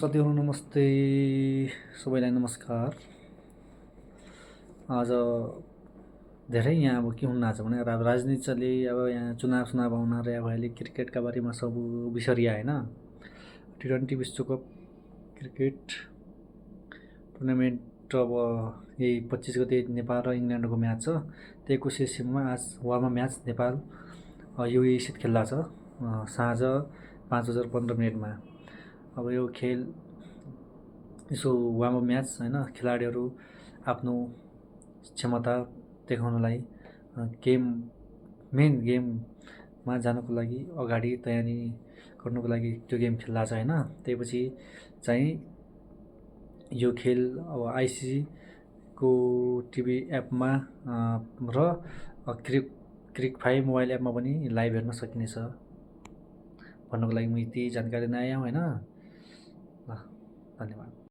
साथीहरू नमस्ते, सबैलाई नमस्कार। आज धेरै यहाँ अब के हुन आज भने अब राजनीति चले, अब यहाँ चुनाव आउन र अब अहिले क्रिकेटका बारेमा सब बिसरिया होइन। T20 विश्वकप क्रिकेट टुर्नामेन्ट अब यही 25 गते नेपाल र इङ्ल्यान्डको म्याच छ। त्यहीको सिलसिलामा आज वार्म म्याच नेपाल युएईसित खेल्ला छ साँझ 5:15 अब यो खेल यसो वार्म म्याच होइन, खेलाडीहरू आफ्नो क्षमता देखाउनलाई मेन गेममा जानको लागि अगाडि तयारी गर्नुको लागि त्यो गेम खेल्ला छ होइन। त्यसपछि चाहिँ यो खेल अब आइसिसीको टिभी एपमा र क्रिक 5 मोबाइल एपमा पनि लाइभ हेर्न सकिनेछ भन्नको लागि म यति जानकारी नै आएँ होइन। ल, धन्यवाद।